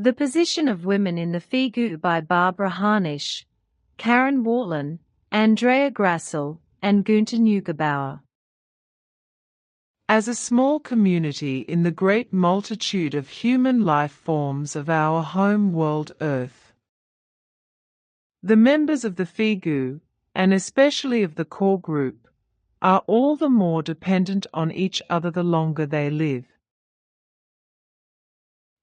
The Position of Women in the FIGU by Barbara Harnisch, Karin Wallén, Andrea Grässl, and Günter Neugeb. As a small community in the great multitude of human life forms of our home world Earth, the members of the FIGU, and especially of the core group, are all the more dependent on each other the longer they live.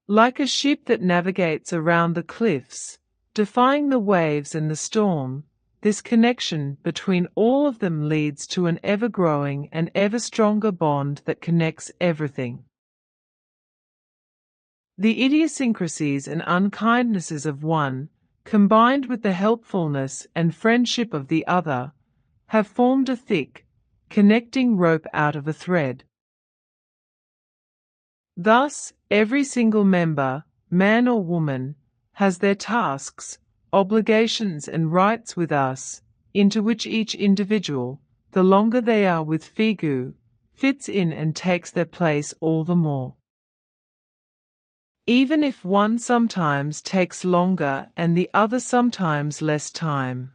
Like a ship that navigates around the cliffs, defying the waves and the storm, this connection between all of them leads to an ever-growing and ever-stronger bond that connects everything. The idiosyncrasies and unkindnesses of one, combined with the helpfulness and friendship of the other, have formed a thick, connecting rope out of a thread. Thus, every single member, man or woman, has their tasks, obligations and rights with us, into which each individual, the longer they are with FIGU, fits in and takes their place all the more. Even if one sometimes takes longer and the other sometimes less time.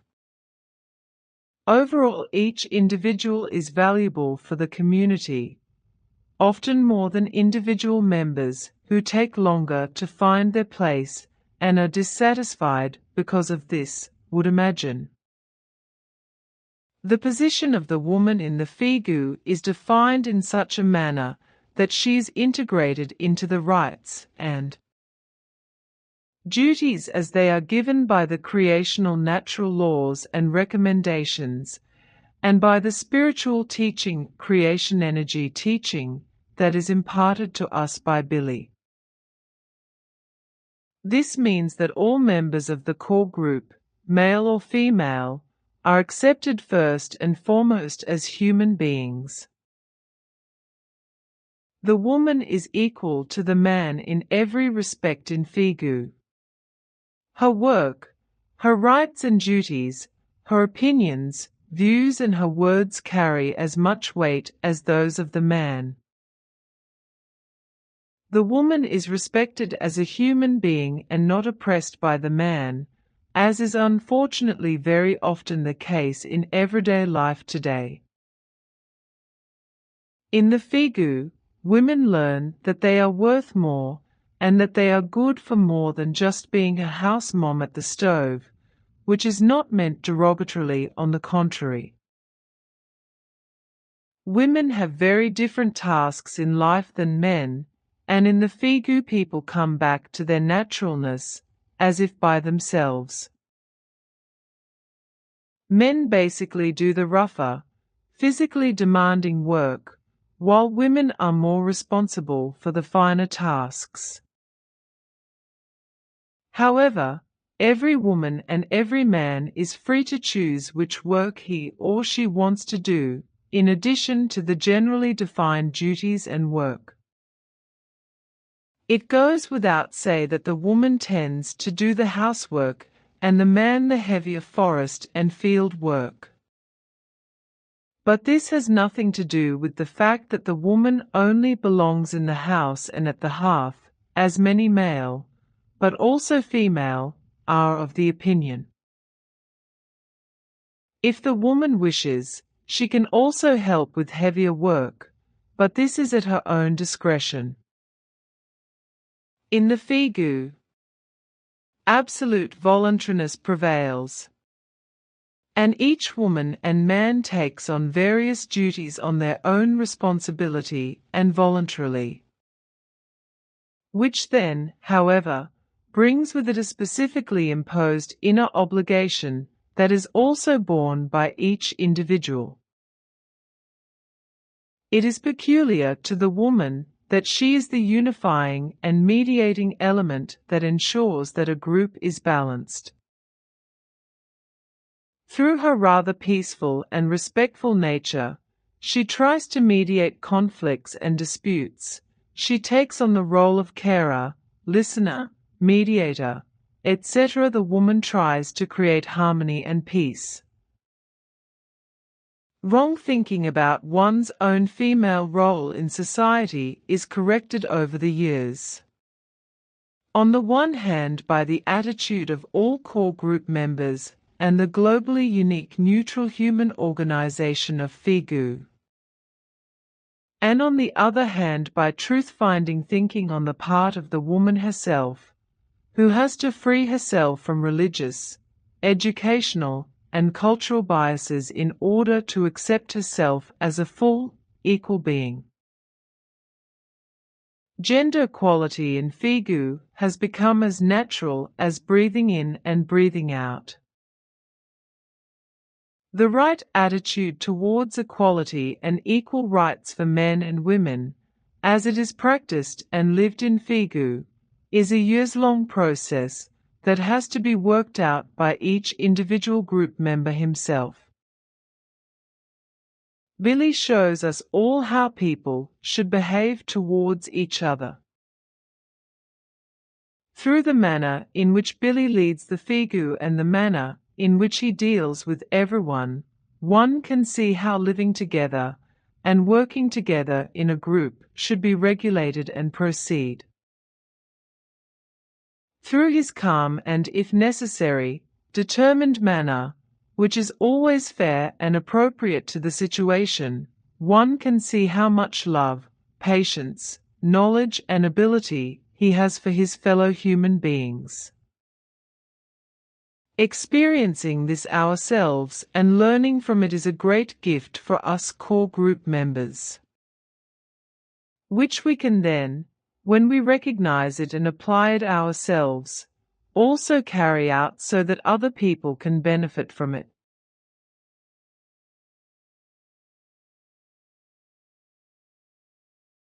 Overall, each individual is valuable for the community, often more than individual members who take longer to find their place and are dissatisfied because of this, would imagine. The position of the woman in the FIGU is defined in such a manner that she is integrated into the rights and duties as they are given by the creational natural laws and recommendations, and by the spiritual teaching, creation energy teaching, that is imparted to us by Billy. This means that all members of the core group, male or female, are accepted first and foremost as human beings. The woman is equal to the man in every respect in FIGU. Her work, her rights and duties, her opinions, views and her words carry as much weight as those of the man. The woman is respected as a human being and not oppressed by the man, as is unfortunately very often the case in everyday life today. In the FIGU, women learn that they are worth more and that they are good for more than just being a house mom at the stove, which is not meant derogatorily, on the contrary. Women have very different tasks in life than men, and in the FIGU people come back to their naturalness, as if by themselves. Men basically do the rougher, physically demanding work, while women are more responsible for the finer tasks. However, every woman and every man is free to choose which work he or she wants to do, in addition to the generally defined duties and work. It goes without say that the woman tends to do the housework and the man the heavier forest and field work. But this has nothing to do with the fact that the woman only belongs in the house and at the hearth, as many male, but also female, are of the opinion. If the woman wishes, she can also help with heavier work, but this is at her own discretion. In the FIGU, absolute voluntariness prevails, and each woman and man takes on various duties on their own responsibility and voluntarily, which then, however, brings with it a specifically imposed inner obligation that is also borne by each individual. It is peculiar to the woman that she is the unifying and mediating element that ensures that a group is balanced. Through her rather peaceful and respectful nature, she tries to mediate conflicts and disputes. She takes on the role of carer, listener, mediator, etc. The woman tries to create harmony and peace. Wrong thinking about one's own female role in society is corrected over the years. On the one hand by the attitude of all core group members and the globally unique neutral human organization of FIGU. And on the other hand by truth-finding thinking on the part of the woman herself, who has to free herself from religious, educational, and cultural biases in order to accept herself as a full, equal being. Gender equality in FIGU has become as natural as breathing in and breathing out. The right attitude towards equality and equal rights for men and women, as it is practiced and lived in FIGU, is a years-long process that has to be worked out by each individual group member himself. Billy shows us all how people should behave towards each other. Through the manner in which Billy leads the FIGU and the manner in which he deals with everyone, one can see how living together and working together in a group should be regulated and proceed. Through his calm and, if necessary, determined manner, which is always fair and appropriate to the situation, one can see how much love, patience, knowledge and ability he has for his fellow human beings. Experiencing this ourselves and learning from it is a great gift for us core group members, which we can then, when we recognize it and apply it ourselves, also carry out so that other people can benefit from it.